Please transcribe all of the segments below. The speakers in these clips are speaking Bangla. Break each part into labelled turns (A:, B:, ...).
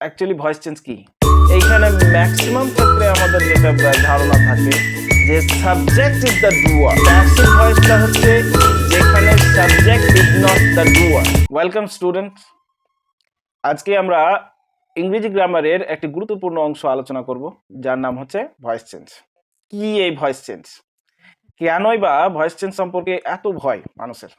A: অ্যাকচুয়ালি ভয়েস চেঞ্জ কি? এইখানে ম্যাক্সিমাম ক্ষেত্রে আমাদের যেটা ধারণা থাকে যে subject is the doer. Passive ভয়েসটা হচ্ছে যেখানে subject is not the doer. Welcome students, আজকে আমরা ইংরেজি গ্রামারের একটি গুরুত্বপূর্ণ অংশ আলোচনা করব, যার নাম হচ্ছে ভয়েস চেঞ্জ। কি এই ভয়েস চেঞ্জ? কেনই বা ভয়েস চেঞ্জ সম্পর্কে এত ভয় মানুষের?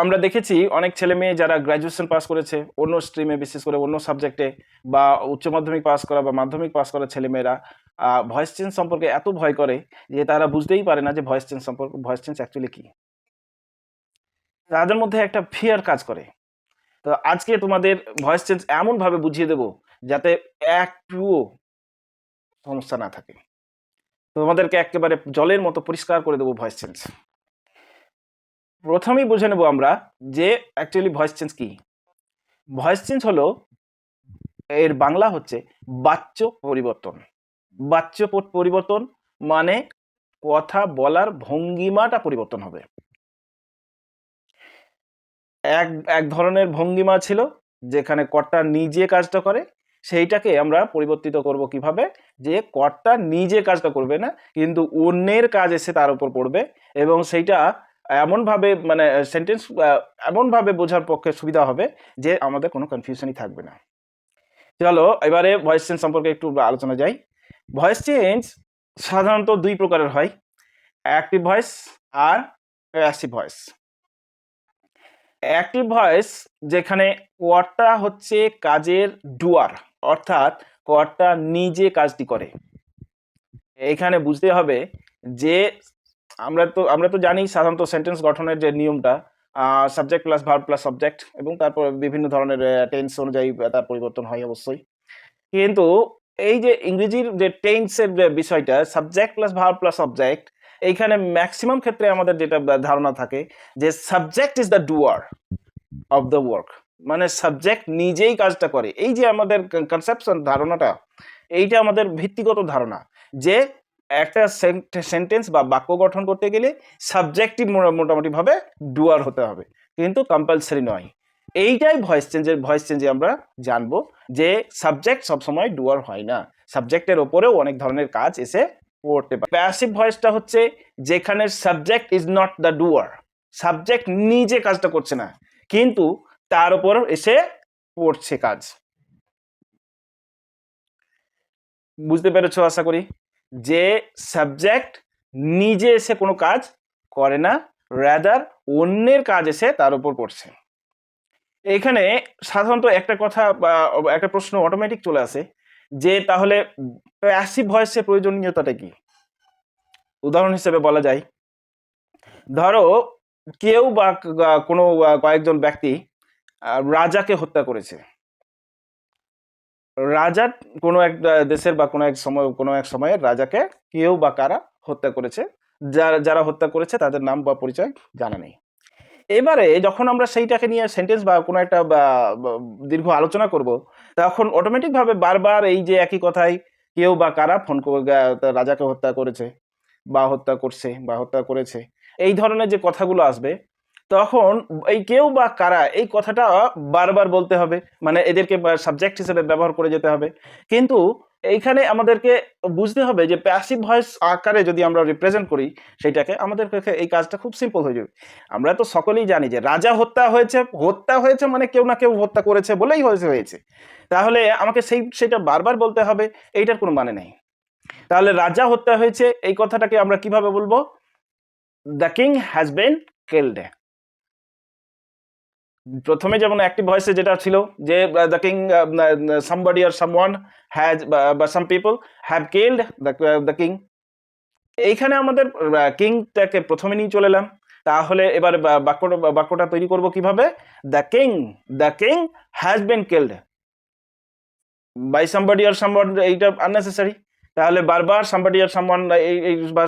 A: আমরা দেখেছি অনেক ছেলে মেয়ে যারা গ্র্যাজুয়েশন পাস করেছে অন্য স্ট্রিমে, বিশেষ করে অন্য সাবজেক্টে, বা উচ্চ মাধ্যমিক পাস করা বা মাধ্যমিক পাস করা ছেলেমেয়েরা ভয়েস চেঞ্জ সম্পর্কে এত ভয় করে যে তারা বুঝতেই পারে না যে ভয়েস চেঞ্জ অ্যাকচুয়ালি কি। তাদের মধ্যে একটা ফিয়ার কাজ করে। তো আজকে তোমাদের ভয়েস চেঞ্জ এমনভাবে বুঝিয়ে দেব যাতে একটুও সমস্যা না থাকে। তোমাদেরকে একেবারে জলের মতো পরিষ্কার করে দেবো ভয়েস চেঞ্জ। প্রথমেই বুঝে নেব আমরা যে অ্যাকচুয়ালি ভয়েস চেঞ্জ কি। ভয়েস চেঞ্জ হলো, এর বাংলা হচ্ছে বাচ্য পরিবর্তন। বাচ্য পরিবর্তন মানে কথা বলার ভঙ্গিমাটা পরিবর্তন হবে। এক এক ধরনের ভঙ্গিমা ছিল যেখানে কর্তা নিজে কাজটা করে, সেইটাকে আমরা পরিবর্তিত করব কিভাবে, যে কর্তা নিজে কাজটা করবে না কিন্তু অন্যের কাজ এসে তার উপর পড়বে, এবং সেইটা এমনভাবে মানে সেন্টেন্স এমনভাবে বোঝার পক্ষে সুবিধা হবে যে আমাদের কোনো কনফিউশনই থাকবে না। চলো এবারে ভয়েস চেঞ্জ সম্পর্কে একটু আলোচনা যাই। ভয়েস চেঞ্জ সাধারণত দুই প্রকারের হয়, অ্যাক্টিভ ভয়েস আর প্যাসিভ ভয়েস। অ্যাক্টিভ ভয়েস যেখানে কর্তা হচ্ছে কাজের ডুয়ার, অর্থাৎ কর্তা নিজে কাজটি করে। এইখানে বুঝতে হবে যে আমরা তো জানি সাধারণত সেন্টেন্স গঠনের যে নিয়মটা, subject plus verb plus subject, এবং তারপর বিভিন্ন ধরনের টেন্স অনুযায়ী তার পরিবর্তন হয় অবশ্যই। কিন্তু এই যে ইংরেজির যে টেন্সের যে বিষয়টা, subject plus verb plus subject, এইখানে ম্যাক্সিমাম ক্ষেত্রে আমাদের যেটা ধারণা থাকে যে subject is the doer of the work, মানে সাবজেক্ট নিজেই কাজটা করে। এই যে আমাদের কনসেপশন, ধারণাটা, এইটা আমাদের ভিত্তিগত ধারণা যে একটা সেন্টেন্স বা বাক্য গঠন করতে গেলে সাবজেক্টই মোটামুটি ভাবে ডুয়ার হতে হবে, কিন্তু কম্পালসারি নয়। এইটাই ভয়েস চেঞ্জে আমরা জানবো যে সাবজেক্ট সবসময় ডুয়ার হয় না, সাবজেক্টের ওপরেও অনেক ধরনের কাজ এসে পড়তে পারে। প্যাসিভ ভয়েসটা হচ্ছে যেখানে subject is not the doer, subject নিজে কাজটা করছে না কিন্তু তার উপর এসে পড়ছে কাজ। বুঝতে পেরেছো আশা করি, যে সাবজেক্ট নিজে এসে কোনো কাজ করে না, রাদার অন্যের কাজ এসে তার উপর পড়ছে। এখানে সাধারণত একটা কথা বা একটা প্রশ্ন অটোমেটিক চলে আসে যে তাহলে প্যাসিভ ভয়েসের প্রয়োজনীয়তাটা কি। উদাহরণ হিসেবে বলা যায়, ধরো কেউ বা কোনো কয়েকজন ব্যক্তি রাজাকে হত্যা করেছে। রাজা কোনো এক দেশের বা কোনো এক সময়ে রাজাকে কেউ বা কারা হত্যা করেছে, যারা হত্যা করেছে তাদের নাম বা পরিচয় জানা নেই। এবারে যখন আমরা সেইটাকে নিয়ে সেন্টেন্স বা কোনো একটা দীর্ঘ আলোচনা করব, তখন অটোমেটিক ভাবে বারবার এই যে একই কথাই, কেউ বা কারা রাজাকে হত্যা করেছে বা হত্যা করছে বা হত্যা করেছে, এই ধরনের যে কথাগুলো আসবে, তখন এই কেউ বা কারা এই কথাটা বারবার বলতে হবে, মানে এদেরকে সাবজেক্ট হিসেবে ব্যবহার করে যেতে হবে। কিন্তু এইখানে আমাদেরকে বুঝতে হবে যে প্যাসিভ ভয়েস আকারে যদি আমরা রিপ্রেজেন্ট করি সেইটাকে, আমাদের কাছে এই কাজটা খুব সিম্পল হয়ে যাবে। আমরা তো সকলেই জানি যে রাজা হত্যা হয়েছে মানে কেউ না কেউ হত্যা করেছে বলেই হয়েছে। তাহলে আমাকে সেটা বারবার বলতে হবে, এইটার কোনো মানে নেই। তাহলে রাজা হত্যা হয়েছে এই কথাটাকে আমরা কিভাবে বলবো? The king has been killed. প্রথমে যেমন অ্যাক্টিভ ভয়েসে যেটা ছিল যে the king, somebody or someone has বা some people have killed the king. এইখানে আমাদের কিংটাকে প্রথমে নিয়ে চলে এলাম। তাহলে এবার বাক্যটা তৈরি করব কিভাবে? The king has been killed by somebody or someone, এইটা আননেসেসারি। তাহলে বারবার সামবডি অর সামওয়ান বা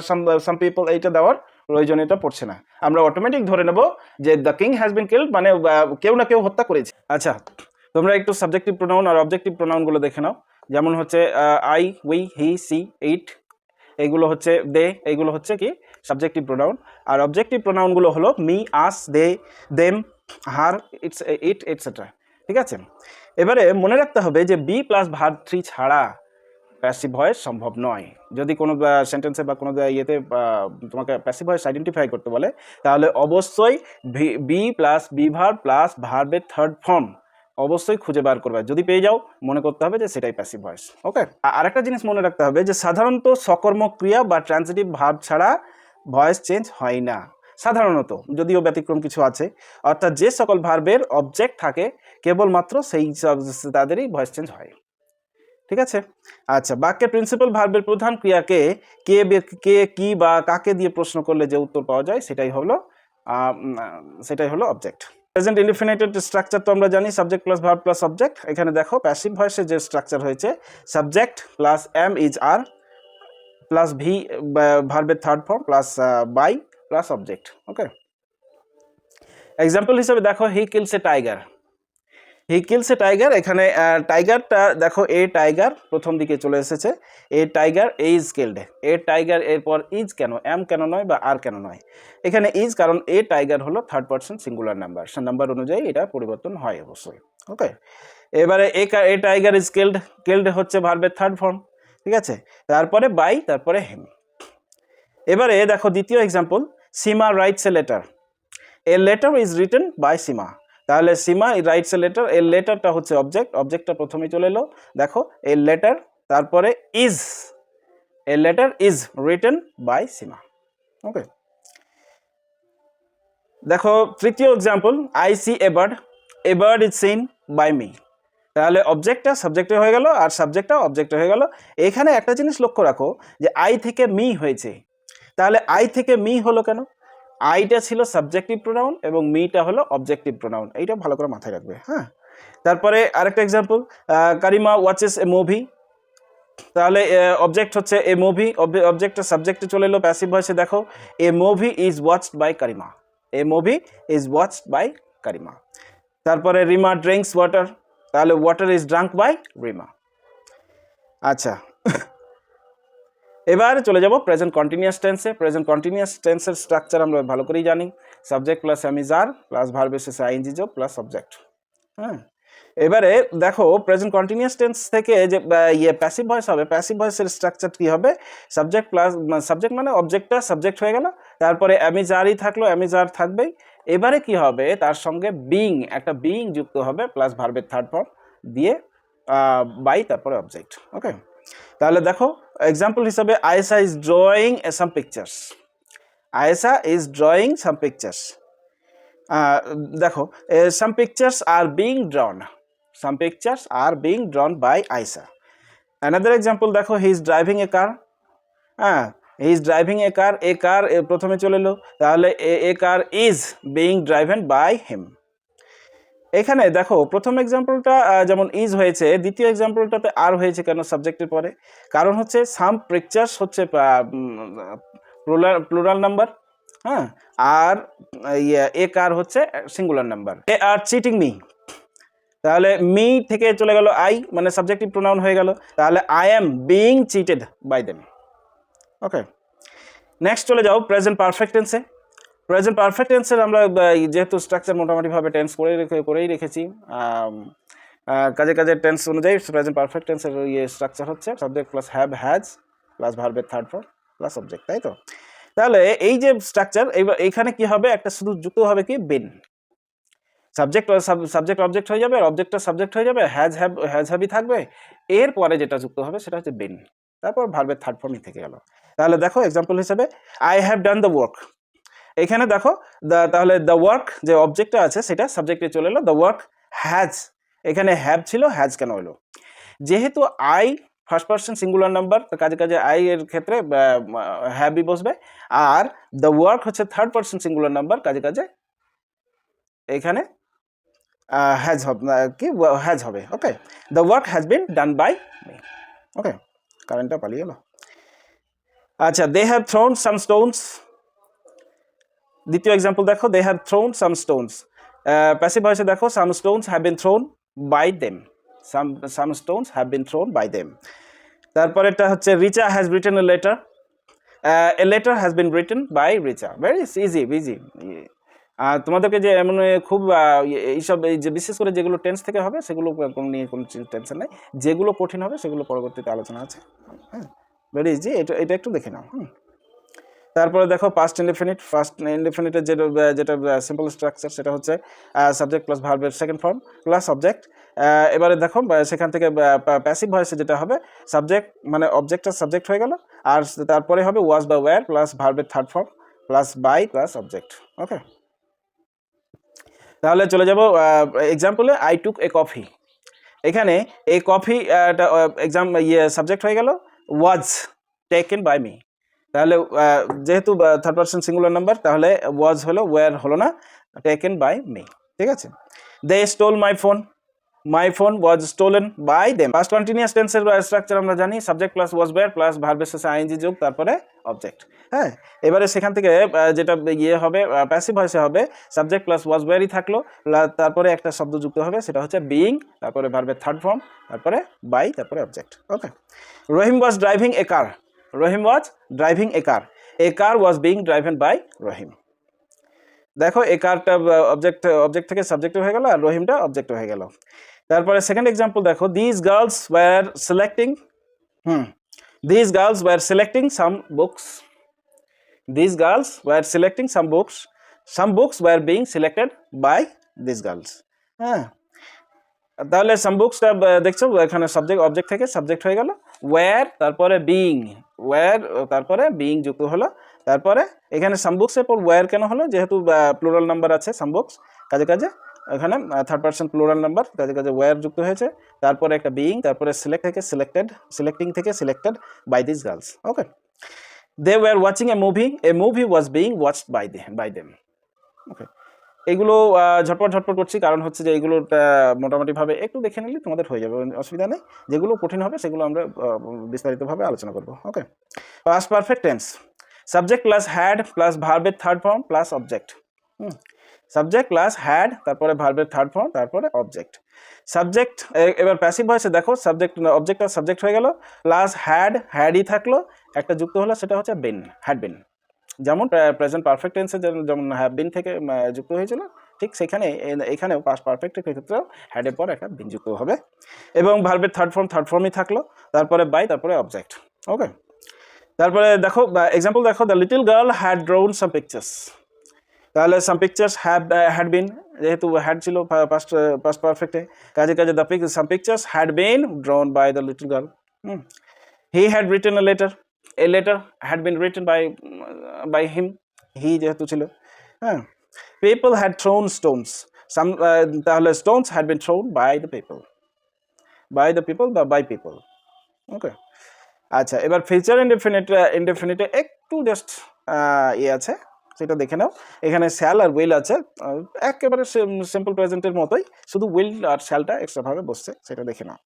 A: সাম পিপল এইটা দেওয়ার প্রয়োজনীয়তা পড়ছে না। আমরা অটোমেটিক ধরে নেব যে the king has been killed মানে কেউ না কেউ হত্যা করেছে। আচ্ছা, তোমরা একটু সাবজেক্টিভ প্রোনাউন আর অবজেক্টিভ প্রোনাউনগুলো দেখে নাও। যেমন হচ্ছে আই, উই, হি, সি, ইট, এইগুলো হচ্ছে দে, এইগুলো হচ্ছে কি সাবজেক্টিভ প্রোনাউন। আর অবজেক্টিভ প্রোনাউনগুলো হলো মি, আস, দে, দেম, হার, ইট, এটসেট্রা। ঠিক আছে, এবারে মনে রাখতে হবে যে বি প্লাস ভার্ব থ্রি ছাড়া প্যাসিভ ভয়েস সম্ভব নয়। যদি কোনো সেন্টেন্সে বা কোনো ইয়েতে তোমাকে প্যাসিভ ভয়েস আইডেন্টিফাই করতে বলে, তাহলে অবশ্যই be plus be verb plus ভার্বের থার্ড ফর্ম অবশ্যই খুঁজে বার করবে। যদি পেয়ে যাও মনে করতে হবে যে সেটাই প্যাসিভ ভয়েস। ওকে, আরেকটা জিনিস মনে রাখতে হবে যে সাধারণত সকর্মক ক্রিয়া বা ট্রান্সিটিভ ভার্ব ছাড়া ভয়েস চেঞ্জ হয় না সাধারণত, যদিও ব্যতিক্রম কিছু আছে। অর্থাৎ যে সকল ভার্বের অবজেক্ট থাকে কেবলমাত্র সেই তাদেরই ভয়েস চেঞ্জ হয়। ঠিক আছে, আচ্ছা, বাক্যের প্রিন্সিপাল ভার্বের প্রধান ক্রিয়াকে কে কি বা কাকে দিয়ে প্রশ্ন করলে যে উত্তর পাওয়া যায় সেটাই হলো অবজেক্ট। প্রেজেন্ট ইনডিফিনিটেড স্ট্রাকচার তো আমরা জানি, subject plus verb plus object. এখানে দেখো প্যাসিভ ভয়েসের যে স্ট্রাকচার হয়েছে, subject plus am is are plus V ভার্বের third form plus by plus object. Okay, example হিসেবে দেখো he kills a tiger. He kills a tiger, এখানে টাইগারটা দেখো এ টাইগার প্রথম দিকে চলে এসেছে, a tiger is killed. A tiger এরপর ইজ কেন, এম কেন নয় বা আর কেন নয়? এখানে ইজ কারণ এ টাইগার হলো থার্ড পারসন সিঙ্গুলার নাম্বার, সে নাম্বার অনুযায়ী এটা পরিবর্তন হয় অবশ্যই। ওকে, এবারে এ টাইগার ইজ কিলড, কিলড হচ্ছে ভার্বের থার্ড ফর্ম। ঠিক আছে, তারপরে বাই, তারপরে হিম। এবারে দেখো দ্বিতীয় example, Seema writes a letter. A letter is written by Seema. তাহলে সীমা রাইটস এ লেটার, এর লেটারটা হচ্ছে অবজেক্ট, অবজেক্টটা প্রথমেই চলে এলো। দেখো এ লেটার, তারপরে is, a letter is written by Seema. Okay, দেখো তৃতীয় example, I see a bird is seen by me. তাহলে অবজেক্টটা সাবজেক্টে হয়ে গেল আর সাবজেক্টটা অবজেক্টে হয়ে গেল। এখানে একটা জিনিস লক্ষ্য রাখো যে আই থেকে মি হয়েছে, তাহলে আই থেকে মি হলো কেন? আইটা ছিল সাবজেক্টিভ প্রোনাউন এবং মিটা হলো অবজেক্টিভ প্রোনাউন, এইটা ভালো করে মাথায় রাখবে। হ্যাঁ, তারপরে আরেকটা এক্সাম্পল, কারিমা ওয়াচেস এ মুভি। তাহলে অবজেক্ট হচ্ছে এ মুভি, অবজেক্টটা সাবজেক্টে চলে এলো প্যাসিভ ভয়েসে। দেখো a movie is watched by Karima, a movie is watched by Karima. তারপরে রিমা ড্রিঙ্কস ওয়াটার, তাহলে water is drunk by Rima. আচ্ছা, এবার চলে যাব প্রেজেন্ট কন্টিনিউয়াস টেন্সে। প্রেজেন্ট কন্টিনিউয়াস টেন্সের স্ট্রাকচার আমরা ভালো করেই জানি, সাবজেক্ট প্লাস এমিজার প্লাস ভার্বের শেষে আইএনজি যোগ প্লাস সাবজেক্ট। হ্যাঁ, এবারে দেখো প্রেজেন্ট কন্টিনিউয়াস টেন্স থেকে যে প্যাসিভ ভয়েস হবে, প্যাসিভ ভয়েসের স্ট্রাকচার কি হবে? সাবজেক্ট প্লাস সাবজেক্ট মানে অবজেক্টটা সাবজেক্ট হয়ে গেল, তারপরে এমিজারই থাকলো, এমিজার থাকবেই। এবারে কি হবে? তার সঙ্গে বিং, একটা বিং যুক্ত হবে প্লাস ভার্বের থার্ড ফর্ম দিয়ে বাই, তারপরে অবজেক্ট। ওকে, তাহলে দেখো এক্সাম্পল হিসাবে Ayesha is drawing some pictures. Ayesha is drawing some pictures. দেখো some pictures are being drawn, some pictures are being drawn by Ayesha. Another example দেখো হি ইজ ড্রাইভিং এ কার। হ্যাঁ, he is driving a car, a কার প্রথমে চলে এলো, তাহলে a car is being driven by him. এখানে দেখো প্রথম এক্সাম্পলটা যেমন ইজ হয়েছে, দ্বিতীয় এক্সাম্পলটাতে আর হয়েছে কেন সাবজেক্টের পরে? কারণ হচ্ছে সাম পিকচার্স হচ্ছে প্লুরাল নাম্বার, হ্যাঁ, আর এ কার হচ্ছে সিঙ্গুলার নাম্বার। দে আর চিটিং মি, তাহলে মি থেকে চলে গেল আই, মানে সাবজেক্টিভ প্রোনাউন হয়ে গেল, তাহলে I am being cheated by them. Okay, next চলে যাও প্রেজেন্ট পারফেক্ট টেন্সে। প্রেজেন্ট পারফেক্ট টেন্সের আমরা যেহেতু স্ট্রাকচার মোটামুটিভাবে টেন্স করেই রেখেছি, কাজে টেন্স অনুযায়ী প্রেজেন্ট পারফেক্ট টেন্সের স্ট্রাকচার হচ্ছে subject plus have has plus ভার্বের থার্ড ফর্ম প্লাস অবজেক্ট, তাই তো? তাহলে এই যে স্ট্রাকচার, এইখানে কি হবে? একটা শুধু যুক্ত হবে কি বিন, সাবজেক্ট অবজেক্ট হয়ে যাবে, আর অবজেক্টটা সাবজেক্ট হয়ে যাবে, হ্যাজ হ্যাভই থাকবে, এরপরে যেটা যুক্ত হবে সেটা হচ্ছে বিন, তারপর ভার্বের থার্ড ফর্মই থেকে গেল। তাহলে দেখো এক্সাম্পল হিসেবে I have done the work. এখানে দেখো তাহলে দ্য ওয়ার্ক যে অবজেক্টটা আছে সেটা সাবজেক্টে চলে এলো, দ্য ওয়ার্ক হ্যাজ, এখানে হ্যাভ ছিল, হ্যাজ কেন এলো? যেহেতু I first person singular number, কাজে আই এর ক্ষেত্রে হ্যাভই বসবে, আর দ্য ওয়ার্ক হচ্ছে থার্ড পারসন সিঙ্গুলার নাম্বার, কাজে এখানে হ্যাজ হবে, কি হ্যাজ হবে। Okay, the work has been done by me. Okay, কারেন্টটা পালিয়ে গেল। আচ্ছা, they have thrown some stones. দ্বিতীয় এক্সাম্পল দেখো, they have thrown some stones. Passive ভয়েসে দেখো সাম stones have been thrown by them, some stones have been thrown by them. তারপরেটা হচ্ছে Richa has written a letter, a letter has been written by Richa. Very easy. আর তোমাদেরকে যে এমন খুব এইসব এই যে বিশেষ করে যেগুলো টেন্স থেকে হবে সেগুলো কোনো নিয়ে কোনো টেনশন নেই, যেগুলো কঠিন হবে সেগুলো পরবর্তীতে আলোচনা আছে। হ্যাঁ, ভেরি ইজি, এটা একটু দেখে নাও। তারপরে দেখো পাস্ট ইনডেফিনিটের যেটা সিম্পল স্ট্রাকচার সেটা হচ্ছে সাবজেক্ট প্লাস ভার্বের সেকেন্ড ফর্ম প্লাস অবজেক্ট। এবারে দেখো সেখান থেকে প্যাসিভ ভয়েসে যেটা হবে সাবজেক্ট মানে অবজেক্টটা সাবজেক্ট হয়ে গেল, আর তারপরে হবে ওয়াজ বা ওয়্যার প্লাস ভার্বের third form plus by plus object. Okay, তাহলে চলে যাব এক্সাম্পলে আই টুক এ কফি। এখানে এই কফি সাবজেক্ট হয়ে গেল ওয়াজ টেকেন বাই মি। তাহলে যেহেতু থার্ড পারসন সিঙ্গুলার নাম্বার তাহলে ওয়াজ হলো, ওয়্যার হলো না, টেকেন বাই মি। ঠিক আছে, they stole my phone was stolen by them. Past continuous টেন্সের স্ট্রাকচার আমরা জানি subject plus was were plus ভার্বের শেষে আইএনজি যোগ তারপরে অবজেক্ট। হ্যাঁ, এবারে সেখান থেকে যেটা হবে প্যাসিভ ভয়েসে হবে সাবজেক্ট প্লাস ওয়াজ ওয়্যারই থাকলো, তারপরে একটা শব্দ যুক্ত হবে সেটা হচ্ছে বিইং, তারপরে ভার্বের থার্ড ফর্ম, তারপরে বাই, তারপরে object. Okay, Rahim was driving a car. Rahim was driving a car, a car was being driven by Rahim. দেখো এ কারটা অবজেক্ট থেকে সাবজেক্ট হয়ে গেল আর রহিমটা অবজেক্ট হয়ে গেল। তারপরে সেকেন্ড এক্সাম্পল দেখো, this girls were selecting some books. This girls were selecting some books, some books were being selected by this girls. হ্যাঁ, তাহলে সাম বুকসটা দেখছো এখানে অবজেক্ট থেকে সাবজেক্ট হয়ে গেল, ওয়্যার তারপরে বিং যুক্ত হলো, তারপরে এখানে সাম বুকসের পর ওয়্যার কেন হলো, যেহেতু প্লুরাল নাম্বার আছে সাম বুকস, কাজে এখানে থার্ড পারসন প্লুরাল নাম্বার, কাজে ওয়্যার যুক্ত হয়েছে, তারপরে একটা বিং, তারপরে সিলেক্টিং থেকে selected by this girls. Okay, they were watching a movie was being watched by them. Okay, এগুলো ঝটপট করছি কারণ হচ্ছে যে এগুলো মোটামুটিভাবে একটু দেখে নিলে তোমাদের হয়ে যাবে, অসুবিধা নেই। যেগুলো কঠিন হবে সেগুলো আমরা বিস্তারিতভাবে আলোচনা করবো। Okay, past perfect tense subject plus had plus ভার্বের third form plus object. Subject plus had, তারপরে ভার্বের থার্ড ফর্ম, তারপরে অবজেক্ট। সাবজেক্ট এবার প্যাসিভ ভয়েসে দেখো অবজেক্ট আর সাবজেক্ট হয়ে গেল, প্লাস হ্যাডই থাকলো, একটা যুক্ত হলো সেটা হচ্ছে হ্যাড বিন। যেমন প্রেজেন্ট পারফেক্ট টেন্সে যেমন হ্যাভ বিন থেকে যুক্ত হয়েছিল, ঠিক এখানেও পাস্ট পারফেক্টের ক্ষেত্রেও হ্যাডের পর একটা বিন যুক্ত হবে, এবং ভার্বের থার্ড ফর্মই থাকলো, তারপরে বাই, তারপরে অবজেক্ট। ওকে, তারপরে দেখো এক্সাম্পল দেখো, the little girl had drone some pictures. তাহলে সাম পিকচার্স হ্যাড বিন, যেহেতু হ্যাড ছিল পাস্ট পারফেক্টে, কাজে some pictures had been drawn by the little girl. He had written a letter had been written by him, he যেহেতু ছিল। হ্যাঁ, পিপল হ্যাড থ্রোন স্টোনস, তাহলে stones had been thrown by the people বা বাই পিপল। ওকে, আচ্ছা, এবার ফিউচার ইনডেফিনিটে একটু জাস্ট আছে, সেটা দেখে নাও। এখানে শ্যাল আর উইল আছে, একেবারে সিম্পল প্রেজেন্টের মতোই, শুধু উইল আর শ্যালটা এক্সট্রাভাবে বসছে, সেটা দেখে নাও।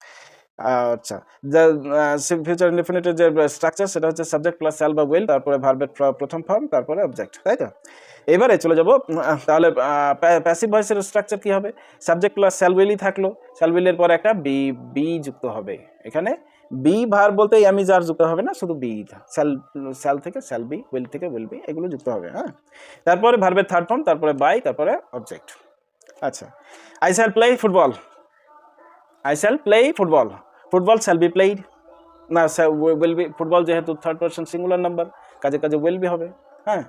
A: আচ্ছা, ফিউচার ইনডেফিনিটের যে স্ট্রাকচার সেটা হচ্ছে সাবজেক্ট প্লাস শ্যাল বা উইল, তারপরে ভার্বের প্রথম ফর্ম, তারপরে অবজেক্ট, তাই তো? এবারে চলে যাব, তাহলে প্যাসিভ ভয়েসের স্ট্রাকচার কি হবে, সাবজেক্ট প্লাস শ্যাল উইলই থাকলো, শ্যাল উইলের পর একটা বি যুক্ত হবে। এখানে বি ভার্ব বলতে আমি যার যুক্ত হবে না, শুধু বি, শ্যাল থেকে শ্যাল বি, উইল থেকে উইল বি, এগুলো যুক্ত হবে। হ্যাঁ, তারপরে ভার্বের থার্ড ফর্ম, তারপরে বাই, তারপরে অবজেক্ট। আচ্ছা, I shall play football, football shall be played, না উইল বি, ফুটবল যেহেতু থার্ড পারসন সিঙ্গুলার নাম্বার, কাজে উইল বি হবে। হ্যাঁ,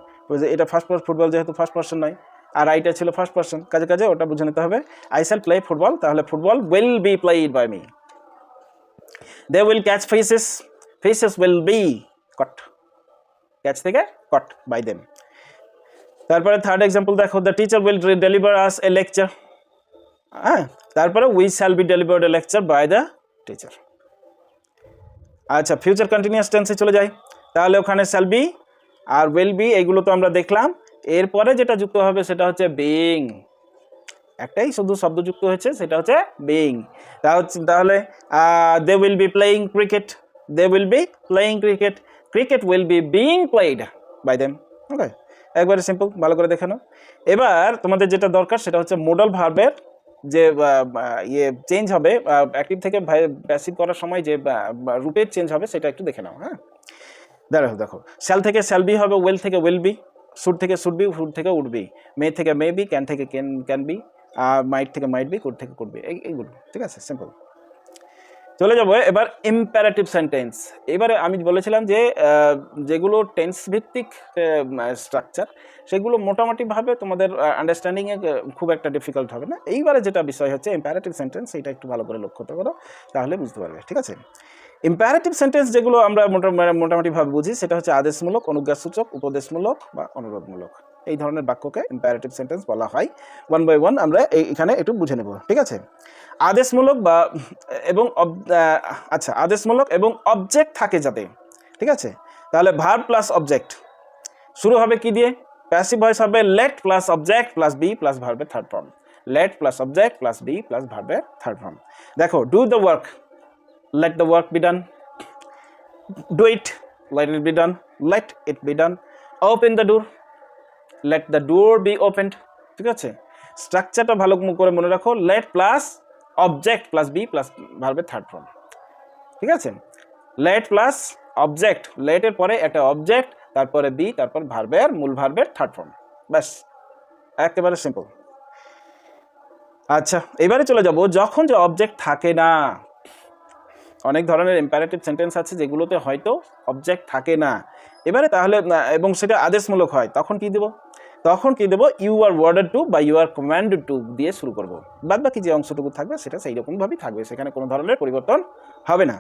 A: এটা ফুটবল যেহেতু ফার্স্ট পারসন নয়, আর আইটা ছিল ফার্স্ট পারসন, কাজে ওটা বুঝে নিতে হবে। আই শ্যাল প্লে ফুটবল, তাহলে football will be played by me. They will catch fishes will be caught, catch থেকে কট বাই দেম। তারপরে থার্ড এক্সাম্পল দেখো, the teacher will deliver us a lecture. হ্যাঁ, তারপরে we shall be delivered a lecture by the teacher. আচ্ছা, ফিউচার কন্টিনিউয়াস টেন্সে চলে যাই, তাহলে ওখানে শ্যাল বি আর উইল বি এইগুলো তো আমরা দেখলাম, এরপরে যেটা যুক্ত হবে সেটা হচ্ছে বিং, একটাই শুধু শব্দ যুক্ত হয়েছে, সেটা হচ্ছে বিং। তাহলে they will be playing cricket, cricket will be being played by them. Okay, একবারে সিম্পল, ভালো করে দেখে নাও। এবার তোমাদের যেটা দরকার সেটা হচ্ছে মোডাল ভার্বের যে চেঞ্জ হবে, অ্যাক্টিভ থেকে প্যাসিভ করার সময় যে রূপের চেঞ্জ হবে সেটা একটু দেখে নাও। হ্যাঁ, দেখো শ্যাল থেকে শ্যাল বি হবে, উইল থেকে উইল বি, শুড থেকে শুড বি, শুড থেকে উড বি, মে থেকে মে বি, ক্যান থেকে ক্যান বি, মাইট থেকে মাইট বি, কুড থেকে কুড বি, এইগুলো। ঠিক আছে, সিম্পল। চলে যাবো এবার ইম্পারেটিভ সেন্টেন্স। এবারে আমি বলেছিলাম যে যেগুলো টেন্স ভিত্তিক স্ট্রাকচার সেগুলো মোটামুটিভাবে তোমাদের আন্ডারস্ট্যান্ডিংয়ে খুব একটা ডিফিকাল্ট হবে না। এইবারে যেটা বিষয় হচ্ছে ইম্পারেটিভ সেন্টেন্স, এটা একটু ভালো করে লক্ষ্য করো, তাহলে বুঝতে পারবে। ঠিক আছে, ইম্পারেটিভ সেন্টেন্স যেগুলো আমরা মোটামুটিভাবে বুঝি সেটা হচ্ছে আদেশমূলক, অনুজ্ঞাসূচক, উপদেশমূলক বা অনুরোধমূলক। এই ধরনের বাক্যকে ইম্পারেটিভ সেন্টেন্স বলা হয়। ওয়ান বাই ওয়ান আমরা এখানে একটু বুঝে নেব। ঠিক আছে, আদেশমূলক বা এবং আচ্ছা, আদেশমূলক এবং অবজেক্ট থাকে যাতে। ঠিক আছে, তাহলে ভার্ব প্লাস অবজেক্ট শুরু হবে কি দিয়ে? প্যাসিভ ভয়েস হবে let plus object plus be plus ভার্বের third form. Let plus object plus be plus ভার্বের থার্ড ফর্ম। দেখো, do the work, let the work be done, do it, let it be done, let it be done, open the door, let the door be opened। ঠিক আছে, স্ট্রাকচারটা ভালো করে মনে রাখো, let plus object plus be plus ভার্বের থার্ড ফর্ম। ঠিক আছে, let প্লাস অবজেক্ট, let এর পরে একটা অবজেক্ট, তারপরে বি, তারপর ভার্বের মূল ভার্বের থার্ড ফর্ম, ব্যাস, একেবারে সিম্পল। আচ্ছা, এবারে চলে যাব যখন যে অবজেক্ট থাকে না। অনেক ধরনের ইম্পারেটিভ সেন্টেন্স আছে যেগুলোতে হয়তো অবজেক্ট থাকে না। এবারে তাহলে এবং সেটা আদেশমূলক হয়, তখন কি দেব? তখন কি দেব? ইউ আর ওয়ার্ডেড টু বা ইউ আর কমান্ডেড টু দিয়ে শুরু করব। বাদ বাকি যে অংশটুকু থাকবে সেটা সেই রকমভাবেই থাকবে, সেখানে কোনো ধরনের পরিবর্তন হবে না।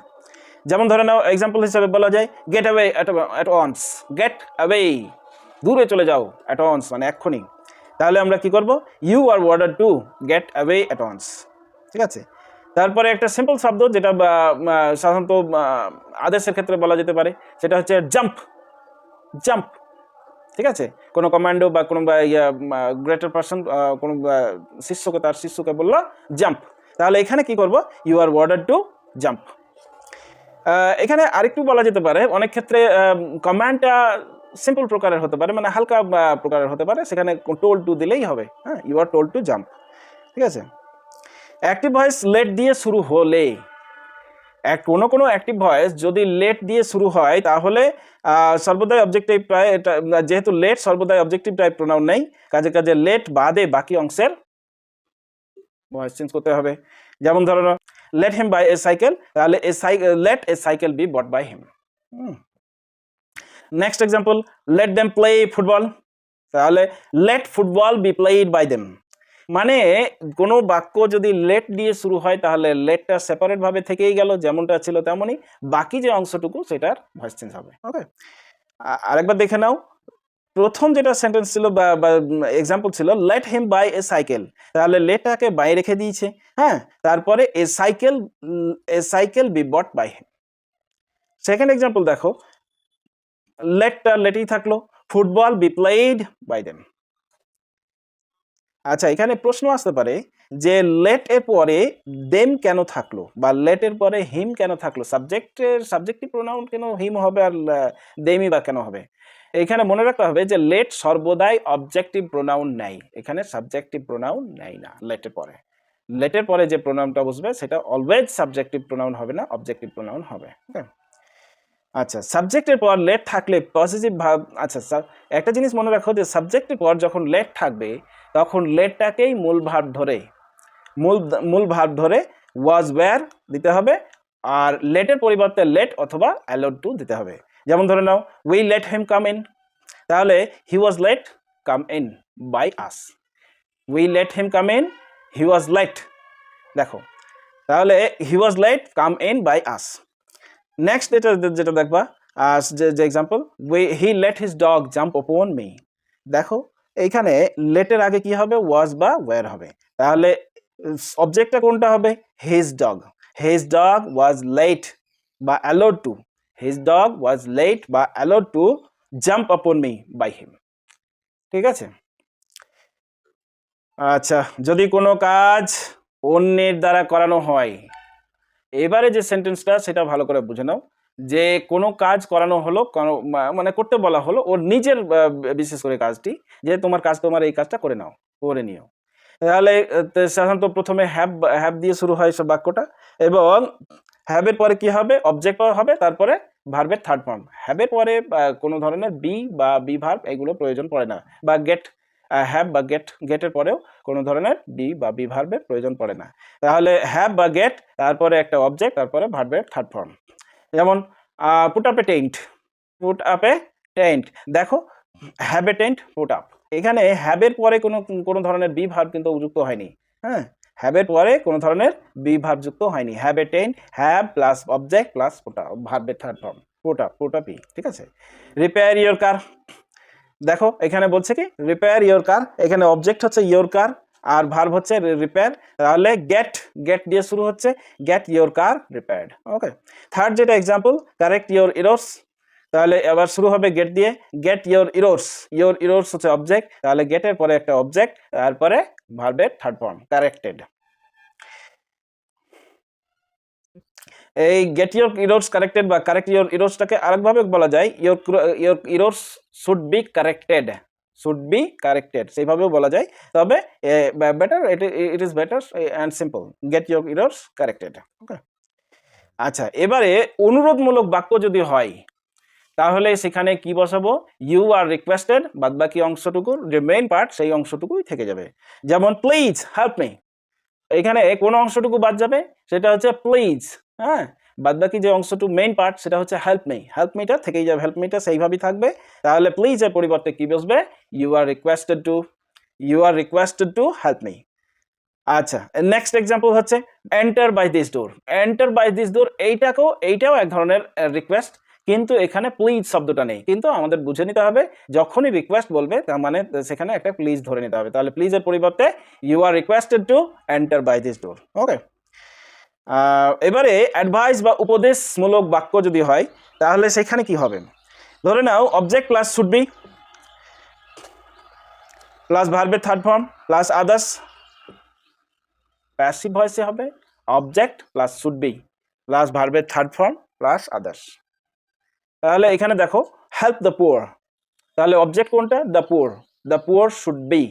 A: যেমন ধরে নাও, এক্সাম্পল হিসাবে বলা যায় get away at once, get away, দূরে চলে যাও, অ্যাট ওয়ান্স মানে এক্ষুনি। তাহলে আমরা কি করব? You are ordered to get away at once. ঠিক আছে, তারপরে একটা সিম্পল শব্দ যেটা সাধারণত আদেশের ক্ষেত্রে বলা যেতে পারে, সেটা হচ্ছে জাম্প, জাম্প। ঠিক আছে, কোনো কমান্ডো বা কোনো গ্রেটার পারসন কোনো শিষ্যকে তার শিষ্যকে বললো জাম্প, তাহলে এখানে কি করব? You are ordered to jump. এখানে আরেকটু বলা যেতে পারে, অনেক ক্ষেত্রে কমান্ডটা সিম্পল প্রকারের হতে পারে, মানে হালকা প্রকারের হতে পারে, সেখানে টোল্ড টু দিলেই হবে। হ্যাঁ, you are told to jump. ঠিক আছে, অ্যাক্টিভ ভয়েস লেট দিয়ে শুরু হলে, কোনো অ্যাক্টিভ ভয়েস যদি লেট দিয়ে শুরু হয় তাহলে সর্বদাই অবজেক্টিভ প্রায়, যেহেতু লেট সর্বদাই অবজেক্টিভ টাইপ প্রোনাউন নেই, কাজে লেট বাদে বাকি অংশের ভয়েস চেঞ্জ করতে হবে। যেমন ধরো, let him buy a cycle, তাহলে let a cycle be bought by him. Next example, let them play football, তাহলে let football be played by them. মানে কোনো বাক্য যদি লেট দিয়ে শুরু হয় তাহলে লেটটা সেপারেট ভাবে থেকেই গেল, যেমনটা ছিল তেমনই, বাকি যে অংশটুকু সেটার ভয়েস চেঞ্জ হবে। ওকে, আরেকবার দেখে নাও, প্রথম যেটা সেন্টেন্স ছিল বা এক্সাম্পল ছিল let him buy a cycle, তাহলে লেটটাকে বাই রেখে দিয়েছে। হ্যাঁ, তারপরে a cycle be bought by him. Second example দেখো, লেটটা লেটেই থাকলো, football be played by them. আচ্ছা, এখানে প্রশ্ন আসতে পারে যে লেট এর পরে দেম কেন থাকলো, বা লেট এর পরে হিম কেন থাকলো, সাবজেক্টিভ প্রোনাউন কেন হিম হবে আর দেমই বা কেন হবে? এখানে মনে রাখতে হবে যে লেট সর্বদাই অবজেক্টিভ প্রোনাউন নেয়, এখানে সাবজেক্টিভ প্রোনাউন নেয় না। লেটের পরে যে প্রোনাউনটা বসবে সেটা অলওয়েজ সাবজেক্টিভ প্রোনাউন হবে না, অবজেক্টিভ প্রোনাউন হবে। আচ্ছা, সাবজেক্টের পর লেট থাকলে পজিটিভ ভাব। আচ্ছা, একটা জিনিস মনে রাখো যে সাবজেক্টের পর যখন লেট থাকবে তখন লেটটাকেই মূল ভার্ব ধরে ওয়াজ ওয়্যার দিতে হবে, আর লেটের পরিবর্তে লেট অথবা অ্যালাউড টু দিতে হবে। যেমন ধরে নাও, we let him come in, তাহলে he was let come in by us. We let him come in, he was let. দেখো, তাহলে he was let come in by us. Next যেটা দেখবা, যে example, he let his dog jump upon me. দেখো, এইখানে লেটের আগে কি হবে? ওয়াজ বা ওয়্যার হবে। তাহলে অবজেক্টটা কোনটা হবে? His dog. His dog was let বা allowed to, his dog was let বা allowed to jump upon me by him. ঠিক আছে, আচ্ছা, যদি কোনো কাজ অন্যের দ্বারা করানো হয়, এবারে যে সেন্টেন্সটা সেটা ভালো করে বুঝে নাও, যে কোনো কাজ করানো হলো, মানে করতে বলা হলো ওর নিজের বিশেষ করে কাজটি, যে তোমার কাজ, তোমার এই কাজটা করে নিও। তাহলে সাধারণত প্রথমে হ্যাভ দিয়ে শুরু হয় সব বাক্যটা, এবং হ্যাভের পরে কি হবে? অবজেক্ট হবে, তারপরে ভার্বের থার্ড ফর্ম। হ্যাভের পরে কোনো ধরনের বি বা বি ভার্ব এগুলো প্রয়োজন পড়ে না, বা গেট, হ্যাভ বা গেটের পরেও কোনো ধরনের বি বা বি ভার্বের প্রয়োজন পড়ে না। তাহলে হ্যাভ বা গেট, তারপরে একটা অবজেক্ট, তারপরে ভার্বের থার্ড ফর্ম। যেমন পুট আপ এ টেন্ট, পুট আপ এ টেন্ট, দেখো have a tent, put up, এখানে হ্যাভের পরে কোনো ধরনের বি ভার্ব কিন্তু যুক্ত হয়নি। হ্যাঁ, হ্যাভের পরে কোনো ধরনের বি ভার্ব যুক্ত হয়নি। Have a tent, have plus object plus put up, ভার্বের থার্ড ফর্ম পুট আপই, ঠিক আছে। রিপেয়ার ইয়োর কার, দেখো এখানে বলছে কি রিপেয়ার ইয়োর কার, এখানে অবজেক্ট হচ্ছে ইয়োর কার আর ভার্ব হচ্ছে রিপেয়ার, তাহলে গেট দিয়ে শুরু হচ্ছে, get your car repaired. Okay, third যেটা এক্সাম্পল, কারেক্ট ইয়োর ইরোর্স, তাহলে এবার শুরু হবে গেট দিয়ে, গেট ইয়োর ইরোর্স হচ্ছে অবজেক্ট, তাহলে গেটের পরে একটা অবজেক্ট, তারপরে ভার্বের থার্ড ফর্ম কারেক্টেড। এই গেট ইয়োর ইরোর্স কারেক্টেড বা কারেক্ট ইয়োর ইরোর্সটাকে আরেকভাবে বলা যায় your errors should be corrected, সেইভাবেও বলা যায়, তবে better it is better and simple, get your errors corrected. Okay, আচ্ছা, এবারে অনুরোধমূলক বাক্য যদি হয় তাহলে সেখানে কি বসাবো, ইউ আর রিকোয়েস্টেড, বাদবাকি অংশটুকুর যে মেইন পার্ট সেই অংশটুকুই থেকে যাবে। যেমন প্লিজ হেল্প মি, এখানে কোন অংশটুকু বাদ যাবে, সেটা হচ্ছে প্লিজ, হ্যাঁ, বাদবাকি যে অংশটুকু মেইন পার্ট সেটা হচ্ছে হেল্প মিটা থেকেই যাবে, হেল্প মিটা সেইভাবেই থাকবে। তাহলে প্লিজ এর পরিবর্তে কি বসবে, you are requested to help me. আচ্ছা, নেক্সট এক্সাম্পল হচ্ছে এন্টার বাই দিস ডোর, এইটাও এক ধরনের রিকোয়েস্ট, কিন্তু এখানে প্লিজ শব্দটা নেই, কিন্তু আমাদের বুঝে নিতে হবে যখনই রিকোয়েস্ট বলবে তার মানে সেখানে একটা প্লিজ ধরে নিতে হবে, তাহলে প্লিজের পরিবর্তে you are requested to enter by this door. Okay, এবারে অ্যাডভাইস বা উপদেশমূলক বাক্য যদি হয় তাহলে সেখানে কি হবে, ধরে নাও object plus should be plus ভার্বের third form plus others, passive ভয়েসে হবে object plus should be plus ভার্বের থার্ড ফর্ম প্লাস আদার্স। তাহলে এখানে দেখো হেল্প দ্য পুয়ার, তাহলে অবজেক্ট কোনটা, the poor should be,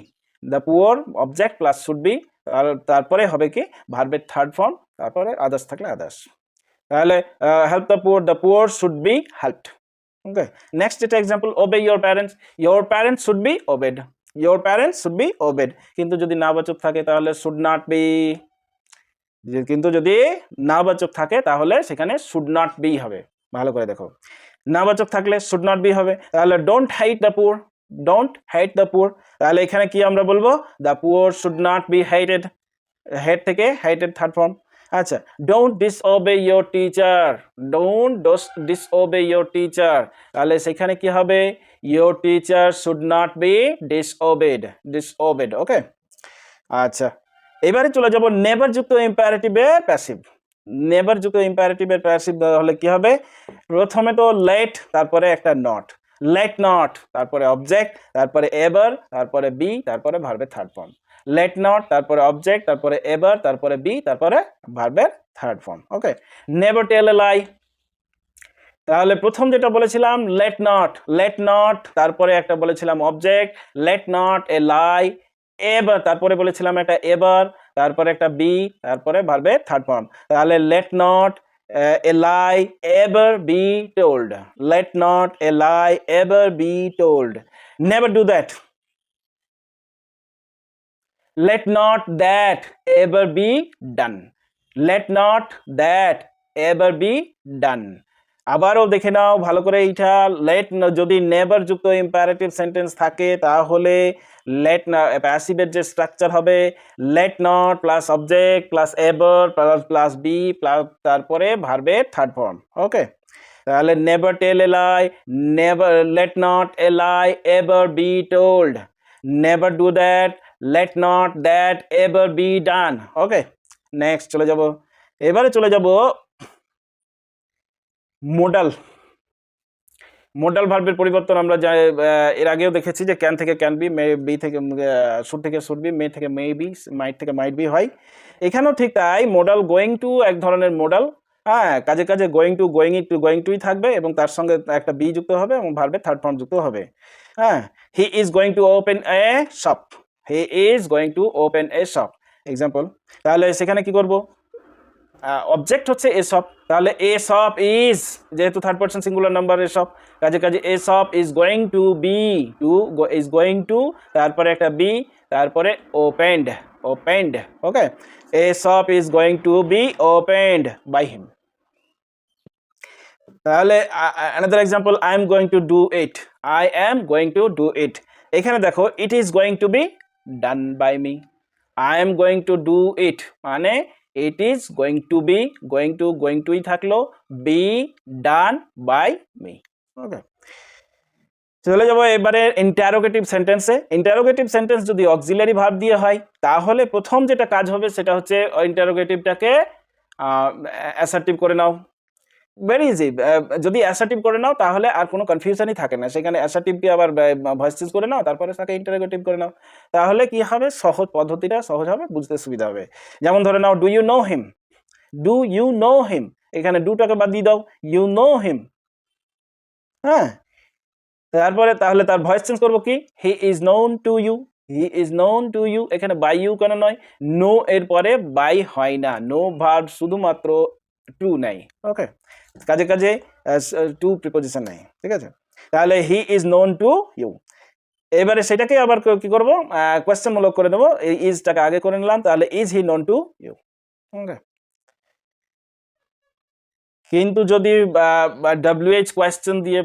A: the poor object plus should be, আর তারপরে হবে কি ভার্বের থার্ড ফর্ম, তারপরে আদার্স থাকলে আদার্স। তাহলে help the poor should be helped. Okay, next যেটা example, obey your parents should be obeyed, কিন্তু যদি নাবাচক থাকে তাহলে শুড নট বি, কিন্তু যদি নাবাচক থাকে তাহলে সেখানে শুড নট বি হবে। ভালো করে দেখো, নাবাচক থাকলে শুড নট বি হবে। তাহলে ডোন্ট হেট দ্য পুয়ার, তাহলে এখানে কি আমরা বলবো, the poor should not be hated, hate থেকে হেটেড থার্ড ফর্ম। আচ্ছা, ডোন্ট ডিসওবে ইয়োর টিচার, তাহলে সেখানে কি হবে, your teacher should not be disobeyed. Okay, আচ্ছা, এবারে চলে যাব নেভার যুক্ত ইম্পারেটিভের প্যাসিভ, হলে কি হবে, প্রথমে তো লেট, তারপরে একটা নট, লেট নট, তারপরে অবজেক্ট, তারপরে এভার, তারপরে বি, তারপরে ভার্বের থার্ড ফর্ম, লেট নট, তারপরে অবজেক্ট, তারপরে এভার, তারপরে বি, তারপরে ভার্বের third form. Okay, never tell a লাই, তাহলে প্রথম যেটা বলেছিলাম লেট নট, তারপরে একটা বলেছিলাম অবজেক্ট, লেট নট এ লাই, এবার তারপরে বলেছিলাম একটা এবার, তারপরে একটা বি, তারপরে ভার্বের থার্ড ফর্ম। তাহলে late not a lie ever be told, late not a lie ever be told. Never do that, let not that ever be done, let not that ever be done। আবারও দেখে নাও ভালো করে, এইটা লেট, যদি নেভার যুক্ত ইম্পারেটিভ সেন্টেন্স থাকে তাহলে লেট না প্যাসিভের যে স্ট্রাকচার হবে let not plus object plus ever plus be plus তারপরে ভার্বের থার্ড ফর্ম। ওকে, তাহলে never tell a lie, never, let not a lie ever be told, never do that, let not that ever be done। Okay, next এবারে চলে যাব মোডাল ভার্বের পরিবর্তন। আমরা এর আগেও দেখেছি যে ক্যান থেকে ক্যান বি, বি থেকে শুড থেকে শুড বি, মে থেকে মে বি, মাইট থেকে মাইট বি হয়। এখানেও ঠিক তাই, মোডাল গোয়িং টু এক ধরনের মোডাল, হ্যাঁ, কাজে গোয়িং টুই থাকবে এবং তার সঙ্গে একটা বি যুক্ত হবে এবং ভার্বের থার্ড ফর্ম যুক্ত হবে। হ্যাঁ, he is going to open A shop, example. তাহলে সেখানে কি করব, অবজেক্ট হচ্ছে এসব, তাহলে এসব ইজ, যেহেতু থার্ড পারসন সিঙ্গুলার নাম্বার এসব, কাজে কাজে এসব is going to be, is going to, তারপরে একটা বি, তারপরে ওপেন্ড, ওপেন্ড, ওকে, এসব is going to be opened by him. তাহলে another example, I am going to do it, I am going to do it, এখানে দেখো it is going to be done by me, I am going to do it মানে it is going to be, going to থাকলো, be done by me, ওকে। চলে যাবো এবারে ইন্টারোগেটিভ সেন্টেন্সে। ইন্টারোগেটিভ সেন্টেন্স যদি অক্সিলারি ভার্ব দিয়ে হয় তাহলে প্রথম যেটা কাজ হবে সেটা হচ্ছে ইন্টারোগেটিভটাকে অ্যাসার্টিভ করে নাও, ভেরি ইজি। যদি অ্যাসার্টিভ করে নাও তাহলে আর কোনো কনফিউশনই থাকে না, সেখানে অ্যাসার্টিভকে আবার ভয়েস চেঞ্জ করে নাও, তারপরে তাকে ইন্টারোগেটিভ করে নাও, তাহলে কি হবে, সহজ পদ্ধতিটা সহজ হবে, বুঝতে সুবিধা হবে। যেমন ধরে নাও do you know him, do you know him, এখানে ডুটাকে বাদ দিয়ে দাও, ইউ নো হিম, হ্যাঁ, তারপরে তাহলে তার ভয়েস চেঞ্জ করবো কি, he is known to you, he is known to you, এখানে বাই ইউ কেন নয়, নো এর পরে বাই হয় না, নো ভার্ব শুধুমাত্র টু নাই, ওকে, কাজে কাজে টু প্রিপোজিশন নাই, ঠিক আছে, তাহলে he is known to you. এবারে সেটাকে আবার কি করবো, কোয়েশ্চেন মূলক করে দেবো, এই ইজটাকে আগে করে নিলাম, তাহলে is he known to you, okay. কিন্তু যদি WH কোয়েশ্চেন দিয়ে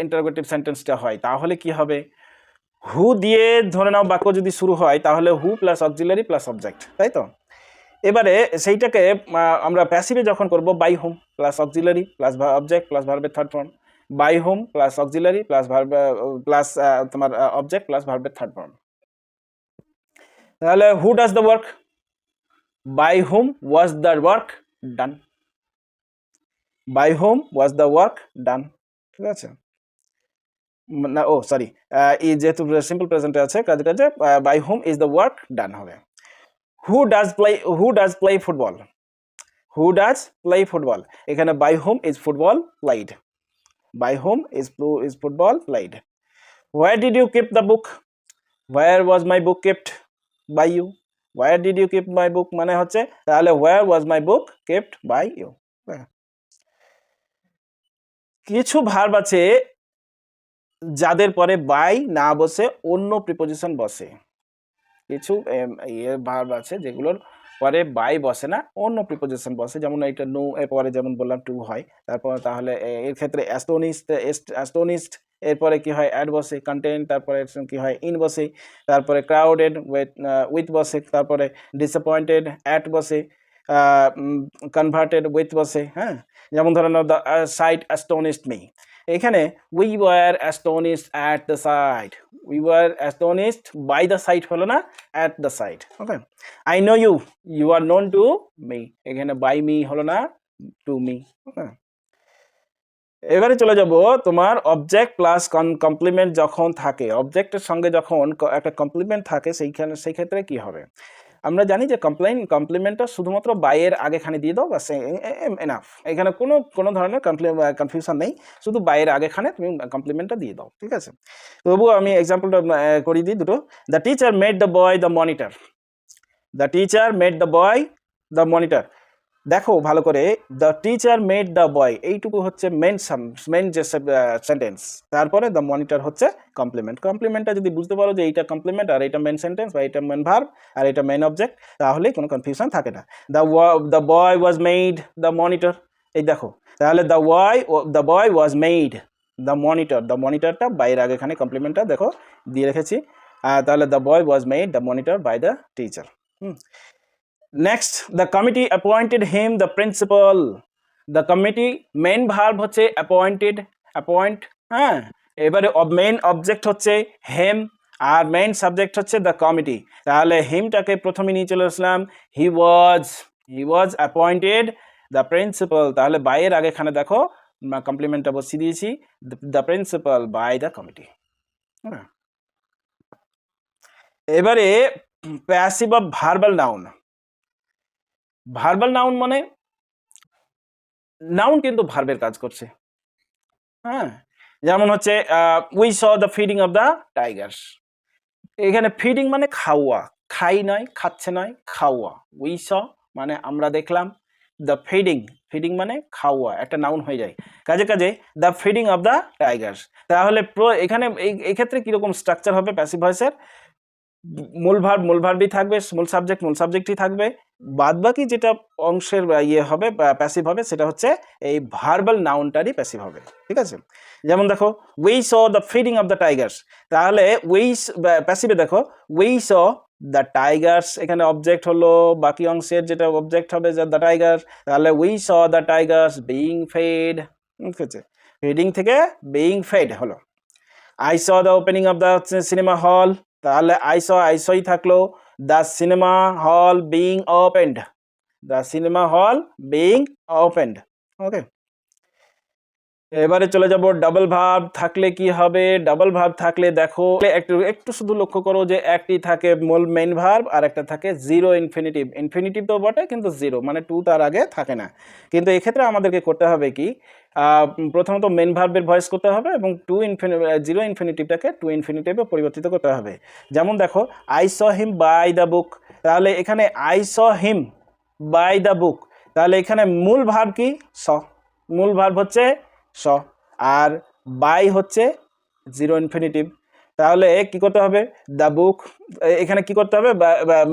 A: ইন্টারোগেটিভ সেন্টেন্সটা হয় তাহলে কি হবে, হু দিয়ে ধরে নাও বাক্য যদি শুরু হয় তাহলে who plus auxiliary plus object, তাই তো। এবারে সেইটাকে আমরা প্যাসিভে যখন করব, by whom plus auxiliary plus object plus ভার্বের third form, by whom plus auxiliary plus verb plus তোমার অবজেক্ট প্লাস ভার্বের থার্ড ফর্ম, তাহলে who does the work, by whom was the work done, by whom was the work done, ঠিক আছে না, ও সরি, এই যেহেতু সিম্পল প্রেজেন্টে আছে কাজে কাজে by whom is the work done হবে। Who does play football, who does play football, এখানে by whom is football played, by whom is football played. Where did you keep the book, where was my book kept by you, where did you keep my book মানে হচ্ছে তাহলে where was my book kept by you. কিছু ভার্ব আছে যাদের পরে বাই না বসে অন্য প্রিপোজিশন বসে, কিছু ভার্ব আছে যেগুলোর পরে বাই বসে না, অন্য প্রিপোজিশন বসে, যেমন এইটা নো এর পরে যেমন বললাম টু হয়, তারপর তাহলে এর ক্ষেত্রে অ্যাস্টোনিস্ট এরপরে কি হয় অ্যাড বসে, কন্টেন্ট তারপরে কি হয় ইন বসে, তারপরে ক্রাউডেড উইথ বসে, তারপরে ডিসঅ্যাপয়েন্টেড অ্যাট বসে, কনভার্টেড উইথ বসে, হ্যাঁ, যেমন ধরেন দ্য সাইট অ্যাস্টোনিস্ট মি, এখানে we were astonished at the sight, we were astonished by the sight হলো না, at the sight, okay. I know you, you are known to me, এখানে বাই মি হলো না, টু মি, ওকে। এবারে চলে যাব তোমার অবজেক্ট প্লাস কমপ্লিমেন্ট যখন থাকে, অবজেক্টের সঙ্গে যখন একটা কমপ্লিমেন্ট থাকে সেই ক্ষেত্রে কি হবে, আমরা জানি যে কমপ্লিমেন্টটা শুধুমাত্র বাইয়ের আগেখানে দিয়ে দাও বাস এনাফ, এখানে কোনো ধরনের কনফিউশন নেই, শুধু বাইয়ের আগেখানে তুমি কমপ্লিমেন্টটা দিয়ে দাও, ঠিক আছে। তবুও আমি এক্সাম্পলটা করিয়ে দিই দুটো। The teacher made the boy the monitor, the teacher made the boy the monitor, দেখো ভালো করে, the teacher made the boy এইটুকু হচ্ছে মেন যে সেন্টেন্স, তারপরে দ্য মনিটর হচ্ছে কমপ্লিমেন্ট, কমপ্লিমেন্টটা যদি বুঝতে পারো যে এইটা কমপ্লিমেন্ট আর এইটা মেন সেন্টেন্স বা এইটা মেন ভার্ব আর এটা মেন অবজেক্ট, তাহলে কোনো কনফিউশন থাকে না। The boy was made the monitor, এই দেখো, তাহলে the boy was made the monitor, the মনিটরটা বাইরের আগে এখানে কমপ্লিমেন্টটা দেখো দিয়ে রেখেছি, তাহলে the boy was made the monitor by the teacher. Next, the committee appointed him the principal, the committee main verb হচ্ছে অ্যাপয়েন্ট, হ্যাঁ, এবারে মেন অবজেক্ট হচ্ছে হেম আর মেন সাবজেক্ট হচ্ছে দ্য কমিটি, তাহলে হিমটাকে প্রথমে নিয়ে চলে আসলাম, হি ওয়াজ অ্যাপয়েন্টেড দ্য প্রিন্সিপাল, তাহলে বাইয়ের আগেখানে দেখো কমপ্লিমেন্টটা বসিয়ে দিয়েছি, the principal by the committee. এবারে passive of verbal noun, verbal noun মানে নাউন কিন্তু ভার্বের কাজ করছে, হ্যাঁ, যেমন হচ্ছে we saw the feeding of the tigers, এখানে ফিডিং মানে খাওয়া, খাই নয়, খাচ্ছে নয়, খাওয়া, উই স মানে আমরা দেখলাম, দ্য ফিডিং, ফিডিং মানে খাওয়া, একটা নাউন হয়ে যায়, কাজে কাজে the feeding of the tigers. তাহলে এখানে এই ক্ষেত্রে কিরকম স্ট্রাকচার হবে প্যাসিভ ভয়েসের? মূল ভার্বই থাকবে, মূল সাবজেক্টই থাকবে, বাদ বাকি যেটা অংশের ইয়ে হবে প্যাসিভ হবে সেটা হচ্ছে এই ভার্বাল নাউনটারই প্যাসিভ হবে, ঠিক আছে? যেমন দেখো we saw the feeding of the tigers, তাহলে উই প্যাসিভে দেখো উই স দ্য টাইগার্স, এখানে অবজেক্ট হলো, বাকি অংশের যেটা অবজেক্ট হবে দ্য টাইগার্স, তাহলে we saw the tigers being fed, ঠিক আছে? ফিডিং থেকে বিইং ফেড হলো। I saw the opening of the cinema hall, তাহলে আইসই থাকলো, the cinema hall being opened, the cinema hall being opened, okay. এবারে চলে যাব ডাবল ভার্ব থাকলে কি হবে? ডাবল ভার্ব থাকলে দেখো একটু শুধু লক্ষ্য করো যে একটি থাকে মূল মেইন ভার্ব আর একটা থাকে জিরো ইনফিনিটিভ। ইনফিনিটিভ তো বটে কিন্তু জিরো মানে টু তার আগে থাকে না, কিন্তু এক্ষেত্রে আমাদেরকে করতে হবে কি, প্রথমত মেইন ভার্বের ভয়েস করতে হবে এবং জিরো ইনফিনিটিভটাকে টু ইনফিনিটিভে পরিবর্তিত করতে হবে। যেমন দেখো I saw him by the book, তাহলে এখানে I saw him by the book, তাহলে এখানে মূল ভার্ব কি? স, মূল ভার্ব হচ্ছে স, আর বাই হচ্ছে জিরো ইনফিনিটিভ। তাহলে কি করতে হবে? দ্য বুক, এখানে কি করতে হবে?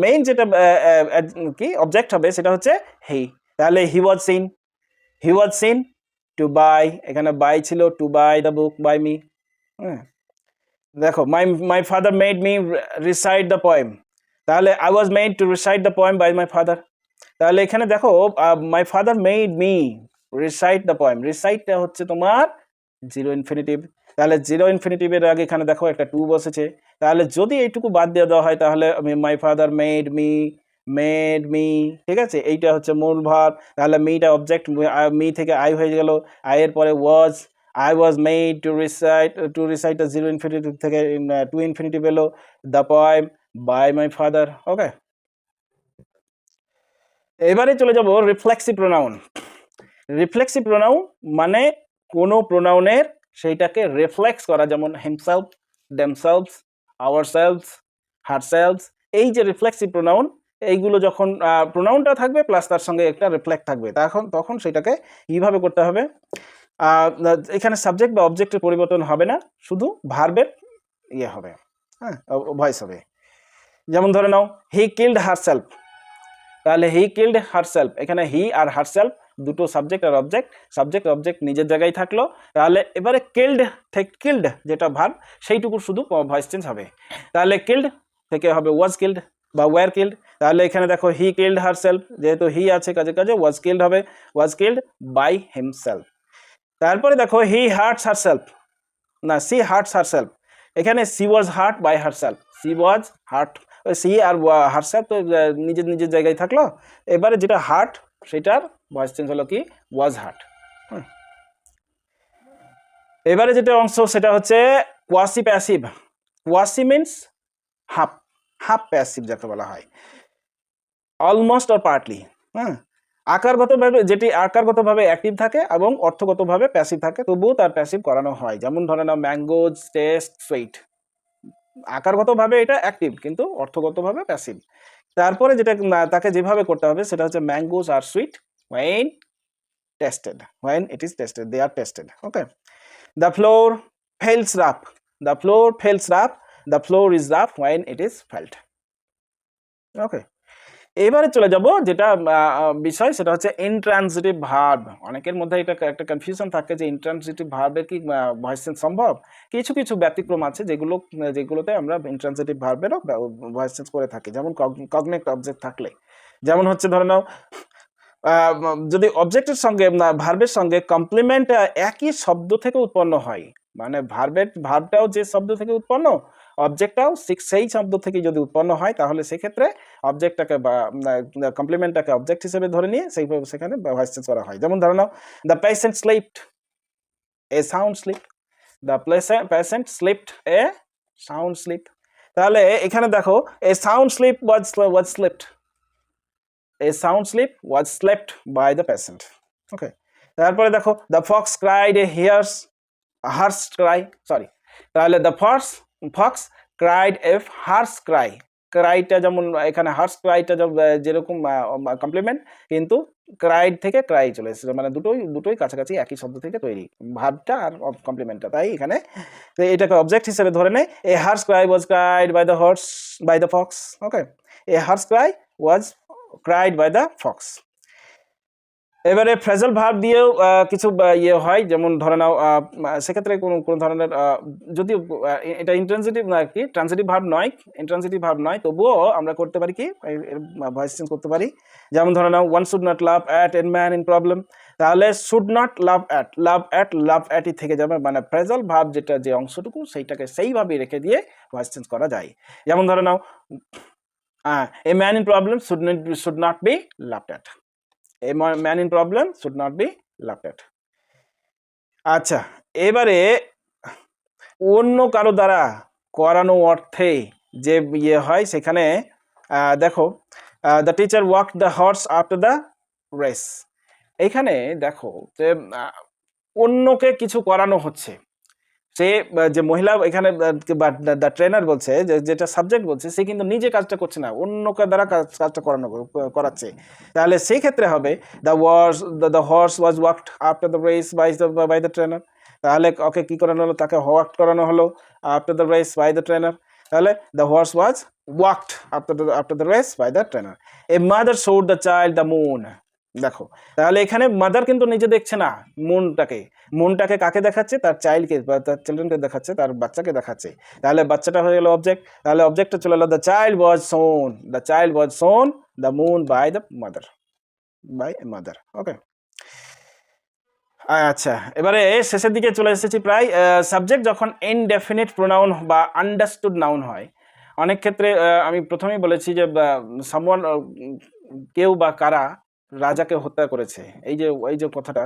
A: মেইন যেটা কি অবজেক্ট হবে সেটা হচ্ছে হি, তাহলে he was seen to buy, এখানে বাই ছিল, to buy the book by me. দেখো my father made me recite the poem, তাহলে I was made to recite the poem by my father. তাহলে এখানে দেখো my father made me recite the poem, রিসাইটটা হচ্ছে তোমার জিরো ইনফিনিটিভ, তাহলে জিরো ইনফিনিটিভের আগে এখানে দেখো একটা টু বসেছে, তাহলে যদি এইটুকু বাদ দিয়ে দেওয়া হয় তাহলে মাই ফাদার মেড মি, ঠিক আছে? এইটা হচ্ছে মূল ভার্ব, তাহলে মিটা অবজেক্ট, মি থেকে আই হয়ে গেল, আই এর পরে was, I was made to recite zero infinitive থেকে টু ইনফিনিটিভ এলো, the poem by my father, okay. এবারে চলে যাব রিফ্লেক্সিভ প্রোনাউন। রিফ্লেক্সিভ প্রোনাউন মানে কোনো প্রোনাউনের সেইটাকে রিফ্লেক্স করা, যেমন হিমসেলফ, দেমসেলভস, আওয়ারসেলভস, হারসেলভস, এই যে রিফ্লেক্সিভ প্রোনাউন, এইগুলো যখন প্রোনাউনটা থাকবে প্লাস তার সঙ্গে একটা রিফ্লেক্ট থাকবে, তখন সেটাকে কিভাবে করতে হবে? এখানে সাবজেক্ট বা অবজেক্টের পরিবর্তন হবে না, শুধু ভার্বের ইয়ে হবে, হ্যাঁ, ভয়েস হবে। যেমন ধরে নাও হি কিল্ড হারসেলফ, তাহলে হি কিল্ড হারসেলফ, এখানে হি আর হারসেলফ দুটো সাবজেক্ট আর অবজেক্ট নিজের জায়গায় থাকলো, তাহলে এবারে কিল্ড যেটা ভার্ব সেইটুকু শুধু ভয়েস চেঞ্জ হবে, তাহলে কিল্ড থেকে হবে ওয়াজ কিল্ড বা ওয়্যার কিল্ড। তাহলে এখানে দেখো হি কিল্ড হারসেলফ, যেহেতু হি আছে কাজে ওয়াজ কিল্ড হবে, ওয়াজ কিল্ড বাই হিমসেলফ। তারপরে দেখো হি হার্টস হারসেলফ, না সি হার্টস হারসেলফ, এখানে she was hurt by herself, she was hurt, she আর হারসেলফ তো নিজের জায়গায় থাকলো, এবারে যেটা হার্ট সেটার ভয়েস চেঞ্জ হলো কি ওয়াজ হার্ট। এবারে যেটা অংশ সেটা হচ্ছে quasi passive. Quasi means half passive যাকে বলা হয়, অলমোস্ট অর পার্টলি, হ্যাঁ, আকারগতভাবে অ্যাক্টিভ থাকে এবং অর্থগতভাবে প্যাসিভ থাকে, তবুও তার প্যাসিভ করানো হয়। যেমন ধরে নাও ম্যাঙ্গোজ টেস্ট সুইট, আকারগতভাবে এটা অ্যাক্টিভ কিন্তু অর্থগতভাবে প্যাসিভ। তারপরে যেটা তাকে যেভাবে করতে হবে সেটা হচ্ছে mangoes are sweet when it is tested, they are tested, okay. The floor feels rough, the floor is rough when it is felt, okay. এবারে চলে যাব যেটা বিষয় সেটা হচ্ছে ইনট্রানজিটিভ ভার্ব। অনেকের মধ্যে এটা একটা কনফিউশন থাকে যে ইনট্রানজিটিভ ভার্বের কি ভয়েস চেঞ্জ সম্ভব। কিছু ব্যতিক্রম আছে যেগুলোতে আমরা ইনট্রানজিটিভ ভার্বেরও ভয়েস চেঞ্জ করে থাকি, যেমন কগনেট অবজেক্ট থাকলে, যেমন হচ্ছে ধরে নাও যদি অবজেক্টের সঙ্গে ভার্বের সঙ্গে কমপ্লিমেন্ট একই শব্দ থেকে উৎপন্ন হয়, মানে ভার্বটাও যে শব্দ থেকে উৎপন্ন, অবজেক্টটাও সেই শব্দ থেকে যদি উৎপন্ন হয়, তাহলে সেক্ষেত্রে অবজেক্টটাকে বা কমপ্লিমেন্টটাকে অবজেক্ট হিসেবে ধরে নিয়ে সেখানে ভয়েস চেঞ্জ করা হয়। যেমন ধরে নাও the patient slept a sound sleep, the patient slept a sound sleep, তাহলে এখানে দেখো a sound sleep was slept, a sound sleep was slept by the patient, okay. তারপরে দেখো the fox cried a harsh cry, sorry, তাহলে the fox cried a harsh cry, ক্রাইটা যেমন এখানে হার্স ক্রাইটা যেরকম কমপ্লিমেন্ট, কিন্তু ক্রাইড থেকে ক্রাই চলে এসেছে, মানে দুটোই কাছাকাছি একই শব্দ থেকে তৈরি, ভার্বটা আর কমপ্লিমেন্টটা। তাই এখানে এটাকে অবজেক্ট হিসেবে ধরে নেয়। A hoarse cry was cried by the horse by the fox. Okay, a hoarse cry was cried by the fox. এবারে ফ্রেজাল ভার্ব দিয়েও কিছু ইয়ে হয়, যেমন ধরে নাও সেক্ষেত্রে কোনো ধরনের যদিও এটা ইন্ট্রান্সিটিভ না আর কি, ট্রান্সিটিভ ভার্ব নয়, ইন্ট্রান্সিটিভ ভার্ব নয়, তবুও আমরা করতে পারি কি ভয়েস চেঞ্জ করতে পারি। যেমন ধরে নাও one should not laugh at a man in problem, তাহলে শুড নট লাভ অ্যাটই থেকে যাবে, মানে ফ্রেজাল ভার্ব যেটা যে অংশটুকু সেইটাকে সেইভাবেই রেখে দিয়ে ভয়েস চেঞ্জ করা যায়। যেমন ধরে নাও a man in problem should not be laughed at, a man in problem should not be laughed at। আচ্ছা, এবারে অন্য কারো দ্বারা করানো অর্থে যে ইয়ে হয় সেখানে দেখো the teacher walk the horse after the race. এখানে দেখো যে অন্যকে কিছু করানো হচ্ছে, সে যে মহিলা এখানে দ্য ট্রেনার বলছে, যেটা সাবজেক্ট বলছে, সে কিন্তু নিজে কাজটা করছে না, অন্যকে দ্বারা কাজটা করাচ্ছে। তাহলে সেই ক্ষেত্রে হবে the horse was walked after the race by the trainer. তাহলে ওকে কি করানো হলো, তাকে ওয়াক করানো হলো after the race by the trainer. তাহলে the horse was walked after the race by the trainer. A mother showed the child the moon. দেখো, তাহলে এখানে মাদার কিন্তু নিজে দেখছে না মুনটাকে কাকে দেখাচ্ছে, তার চাইল্ডকে বা তার চিলড্রেনকে দেখাচ্ছে, তার বাচ্চাকে দেখাচ্ছে। তাহলে বাচ্চাটা হয়ে গেল অবজেক্ট, তাহলে অবজেক্টটা চলে এলো the child was shown the moon by the mother. Okay, আচ্ছা, এবারে শেষের দিকে চলে এসেছি প্রায়। সাবজেক্ট যখন ইনডেফিনিট প্রোনাউন বা আন্ডারস্টুড নাউন হয়, অনেক ক্ষেত্রে আমি প্রথমেই বলেছি যে সামওয়ান কেউ বা কারা রাজাকে হত্যা করেছে, এই যে কথাটা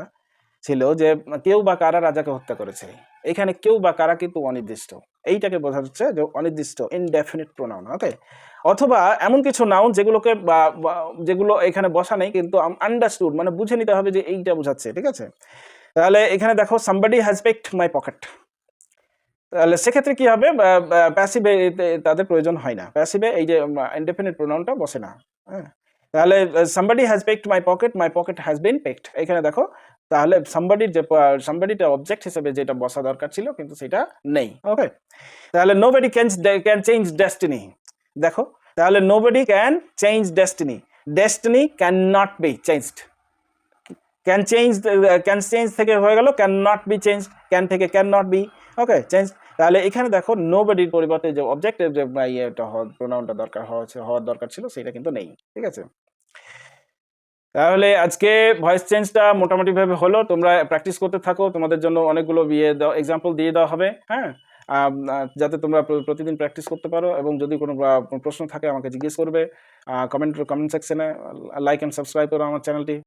A: ছিল যে কেউ বা কারা রাজাকে হত্যা করেছে, এখানে কেউ বা কারা কিন্তু অনির্দিষ্ট, এইটাকে বোঝা যাচ্ছে যে অনির্দিষ্ট ইনডেফিনিট প্রোনাউন। ওকে, অথবা এমন কিছু নাউন যেগুলো এখানে বসা নেই কিন্তু আন্ডারস্টুড, মানে বুঝে নিতে হবে যে এইটা বোঝাচ্ছে, ঠিক আছে। তাহলে এখানে দেখো somebody has picked my pocket, তাহলে সেক্ষেত্রে কি হবে, প্যাসিভে তাদের প্রয়োজন হয় না, প্যাসিভে এই যে ইনডেফিনিট প্রোনাউনটা বসে না। হ্যাঁ, তাহলে somebody has picked my pocket has been picked, এখানে দেখো তাহলে সামবডিটা অবজেক্ট হিসেবে যেটা বসা দরকার ছিল কিন্তু সেটা নেই। ওকে, তাহলে নোবডি ক্যান চেঞ্জ ডেস্টিনি। দেখো, তাহলে nobody can change destiny can not be changed, can change থেকে হয়ে গেল can not be change, can থেকে can not be. Okay, change. তাহলে এখানে দেখো নোবডির পরিবর্তে যে অবজেক্টের যে প্রোনাউনটা হওয়ার দরকার ছিল সেটা কিন্তু নেই, ঠিক আছে। তাহলে আজকে ভয়েস চেঞ্জটা মোটামুটি ভাবে হলো, তোমরা প্র্যাকটিস করতে থাকো, তোমাদের জন্য অনেকগুলো এক্সাম্পল দিয়ে দেওয়া হবে। হ্যাঁ, যাতে তোমরা প্রতিদিন প্র্যাকটিস করতে পারো, এবং যদি কোনো প্রশ্ন থাকে আমাকে জিজ্ঞেস করবে কমেন্ট সেকশনে। লাইক অ্যান্ড সাবস্ক্রাইব করো আমার চ্যানেলটি।